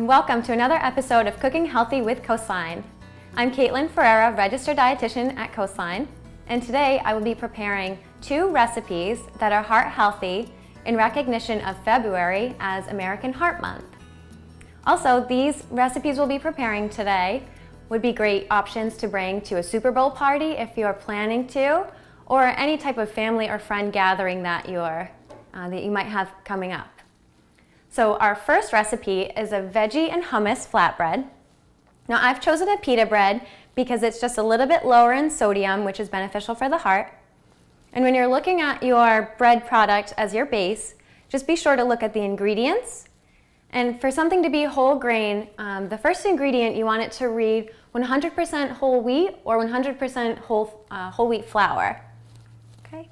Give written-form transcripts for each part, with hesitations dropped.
and welcome to another episode of Cooking Healthy with Coastline. I'm Katlynn Ferreira, registered dietitian at Coastline, and today I will be preparing 2 recipes that are heart healthy in recognition of February as American Heart Month. Also, these recipes we'll be preparing today would be great options to bring to a Super Bowl party if you're planning to, or any type of family or friend gathering that you might have coming up. So our first recipe is a veggie and hummus flatbread. Now I've chosen a pita bread because it's just a little bit lower in sodium, which is beneficial for the heart. And when you're looking at your bread product as your base, just be sure to look at the ingredients. And for something to be whole grain, the first ingredient you want it to read 100% whole wheat or 100% whole wheat flour. Okay.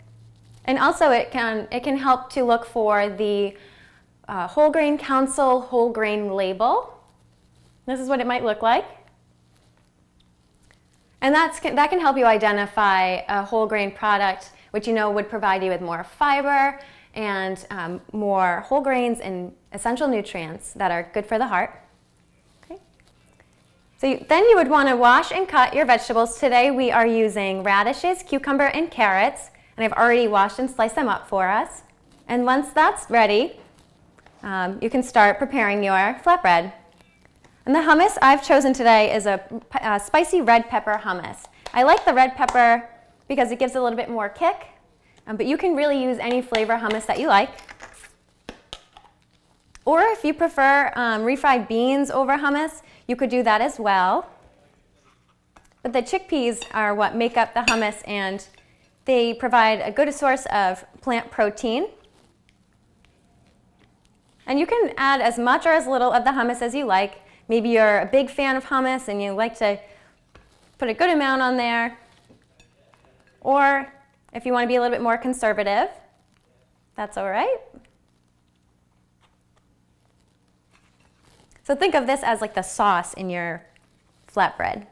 And also it can help to look for the Whole Grain Council whole grain label. This is what it might look like. And that can help you identify a whole grain product, which you know would provide you with more fiber and more whole grains and essential nutrients that are good for the heart. Okay. So then you would want to wash and cut your vegetables. Today we are using radishes, cucumber, and carrots, and I've already washed and sliced them up for us. And once that's ready, you can start preparing your flatbread. And the hummus I've chosen today is a spicy red pepper hummus. I like the red pepper because it gives a little bit more kick, but you can really use any flavor hummus that you like. Or if you prefer refried beans over hummus, you could do that as well. But the chickpeas are what make up the hummus, and they provide a good source of plant protein. And you can add as much or as little of the hummus as you like. Maybe you're a big fan of hummus and you like to put a good amount on there. Or if you want to be a little bit more conservative, that's all right. So think of this as like the sauce in your flatbread.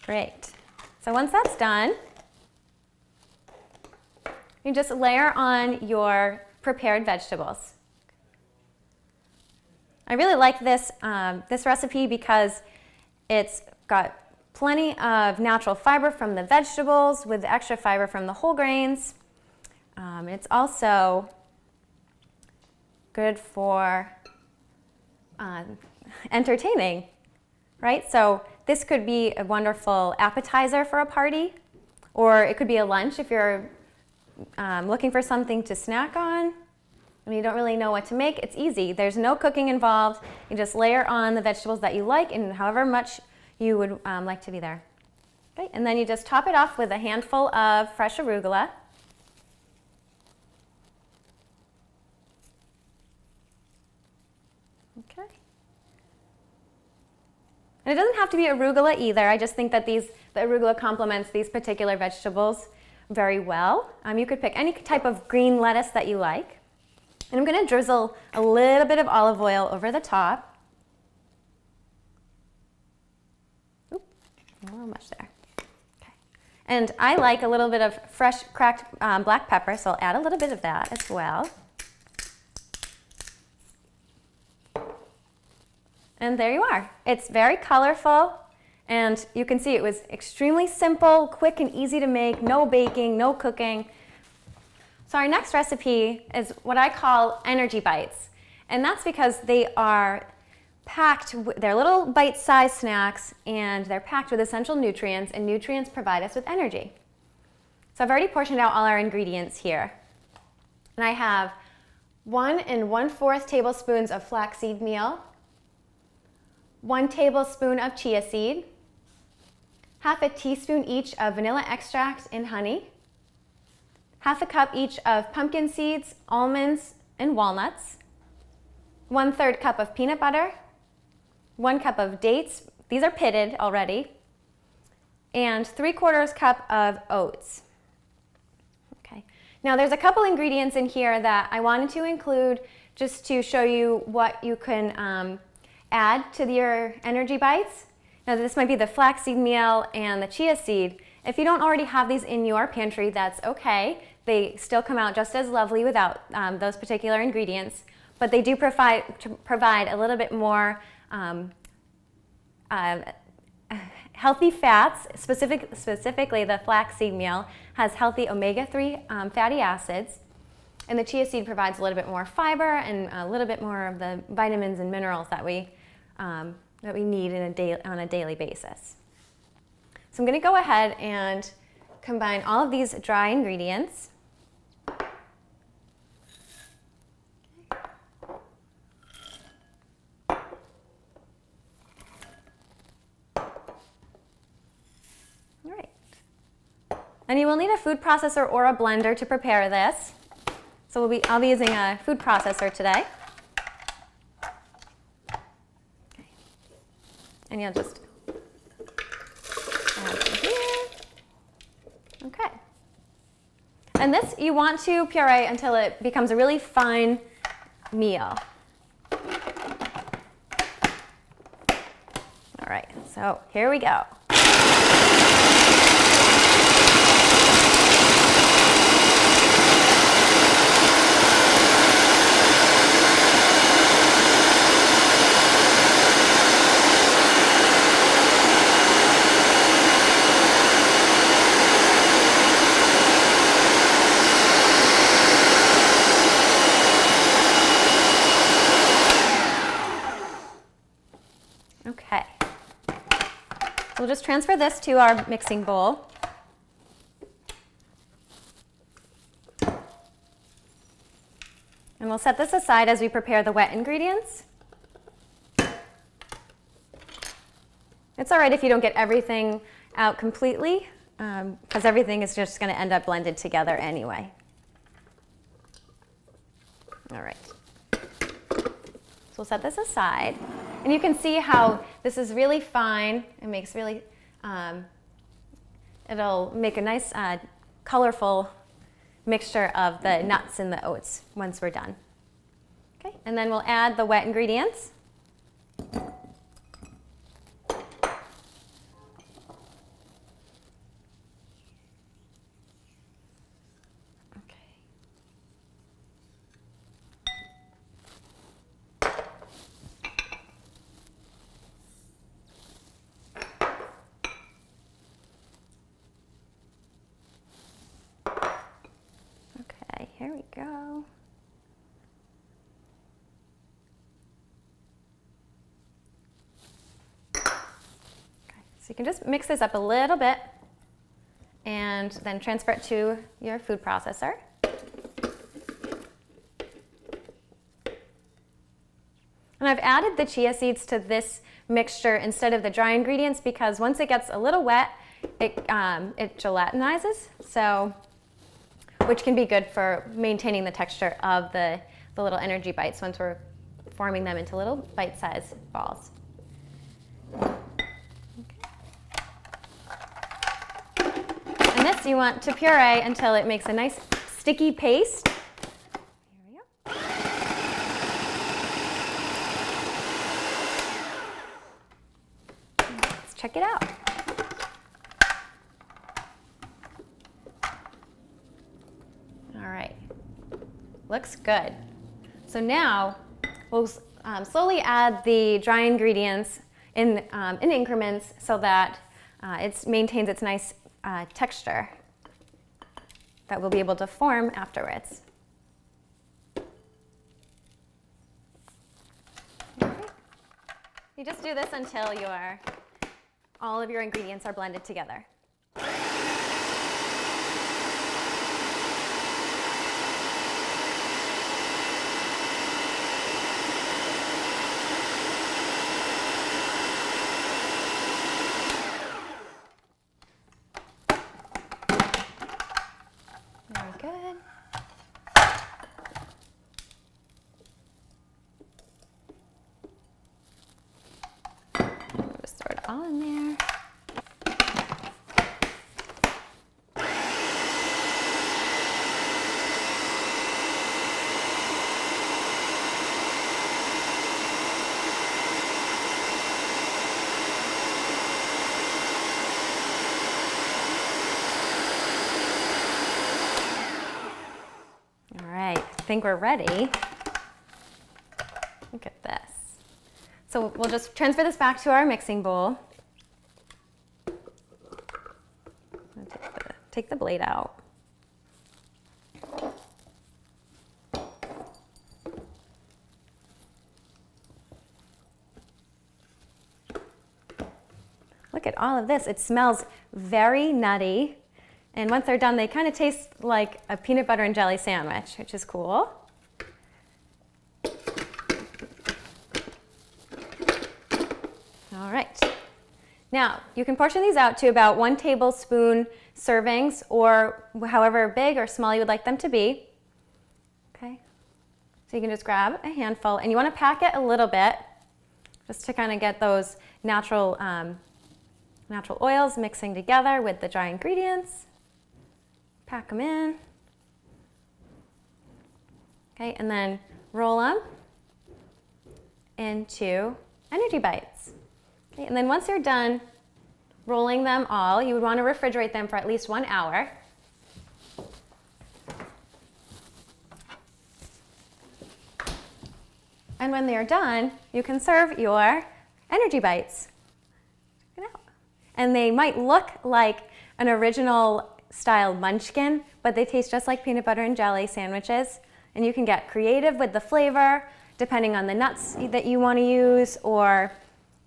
Great. So once that's done, you just layer on your prepared vegetables. I really like this recipe because it's got plenty of natural fiber from the vegetables with extra fiber from the whole grains. It's also good for entertaining, right? So this could be a wonderful appetizer for a party, or it could be a lunch if you're looking for something to snack on and you don't really know what to make. It's easy. There's no cooking involved. You just layer on the vegetables that you like and however much you would like to be there. Okay. And then you just top it off with a handful of fresh arugula. Okay. And it doesn't have to be arugula either. I just think that the arugula complements these particular vegetables very well. You could pick any type of green lettuce that you like. And I'm going to drizzle a little bit of olive oil over the top. Oop, a little much there. Okay. And I like a little bit of fresh cracked black pepper, so I'll add a little bit of that as well. And there you are. It's very colorful. And you can see it was extremely simple, quick and easy to make, no baking, no cooking. So our next recipe is what I call energy bites. And that's because they are packed, they're little bite-sized snacks, and they're packed with essential nutrients, and nutrients provide us with energy. So I've already portioned out all our ingredients here. And I have 1 1/4 tablespoons of flaxseed meal, 1 tablespoon of chia seed, 1/2 teaspoon each of vanilla extract and honey, 1/2 cup each of pumpkin seeds, almonds, and walnuts, 1/3 cup of peanut butter, 1 cup of dates, these are pitted already, and 3/4 cup of oats. Okay. Now there's a couple ingredients in here that I wanted to include just to show you what you can add to your energy bites. Now this might be the flaxseed meal and the chia seed. If you don't already have these in your pantry, that's okay. They still come out just as lovely without those particular ingredients. but they do provide a little bit more healthy fats. Specifically, the flaxseed meal has healthy omega-3 fatty acids, and the chia seed provides a little bit more fiber and a little bit more of the vitamins and minerals that we need on a daily basis. So I'm going to go ahead and combine all of these dry ingredients. And you will need a food processor or a blender to prepare this. So I'll be using a food processor today. Okay. And you'll just add it here. Okay. And this you want to puree until it becomes a really fine meal. All right, so here we go. Okay, we'll just transfer this to our mixing bowl. And we'll set this aside as we prepare the wet ingredients. It's all right if you don't get everything out completely, because everything is just going to end up blended together anyway. All right. So we'll set this aside, and you can see how this is really fine. It makes really, it'll make a nice colorful mixture of the nuts and the oats once we're done. Okay, and then we'll add the wet ingredients. Here we go. Okay, so you can just mix this up a little bit and then transfer it to your food processor. And I've added the chia seeds to this mixture instead of the dry ingredients because once it gets a little wet, it gelatinizes. So which can be good for maintaining the texture of the little energy bites once we're forming them into little bite-sized balls. Okay. And this you want to puree until it makes a nice sticky paste. Here we go. Let's check it out. All right, looks good. So now we'll slowly add the dry ingredients in increments so that it maintains its nice texture that we'll be able to form afterwards. Okay. You just do this until all of your ingredients are blended together. Very good. We'll just throw it all in there. I think we're ready. So we'll just transfer this back to our mixing bowl. Take the blade out. Look at all of this. It smells very nutty. And once they're done, they kind of taste like a peanut butter and jelly sandwich, which is cool. All right. Now, you can portion these out to about 1 tablespoon servings, or however big or small you would like them to be. Okay. So you can just grab a handful, and you want to pack it a little bit, just to kind of get those natural oils mixing together with the dry ingredients. Pack them in. Okay, and then roll them into energy bites. Okay, and then once you're done rolling them all, you would want to refrigerate them for at least 1 hour. And when they're done, you can serve your energy bites. Check it out. And they might look like an original style munchkin, but they taste just like peanut butter and jelly sandwiches. And you can get creative with the flavor, depending on the nuts that you want to use, or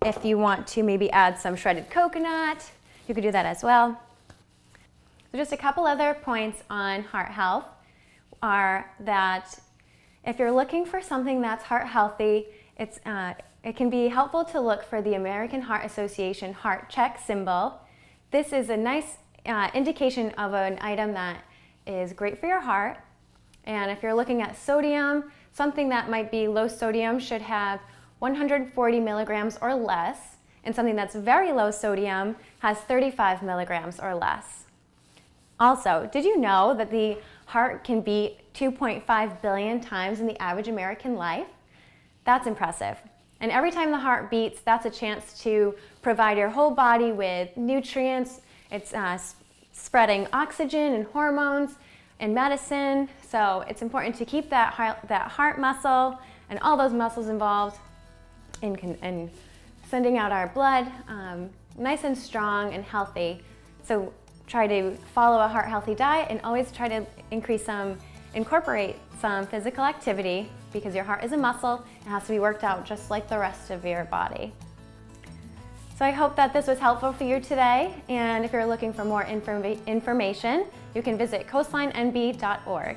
if you want to maybe add some shredded coconut, you could do that as well. So just a couple other points on heart health are that if you're looking for something that's heart healthy, it can be helpful to look for the American Heart Association heart check symbol. This is a nice indication of an item that is great for your heart. And if you're looking at sodium, something that might be low sodium should have 140 milligrams or less, and something that's very low sodium has 35 milligrams or less. Also, did you know that the heart can beat 2.5 billion times in the average American life? That's impressive. And every time the heart beats, that's a chance to provide your whole body with nutrients. It's spreading oxygen and hormones and medicine. So it's important to keep that heart muscle and all those muscles involved in sending out our blood nice and strong and healthy. So try to follow a heart healthy diet and always try to incorporate some physical activity, because your heart is a muscle. It has to be worked out just like the rest of your body. So I hope that this was helpful for you today, and if you're looking for more information, you can visit coastlinenb.org.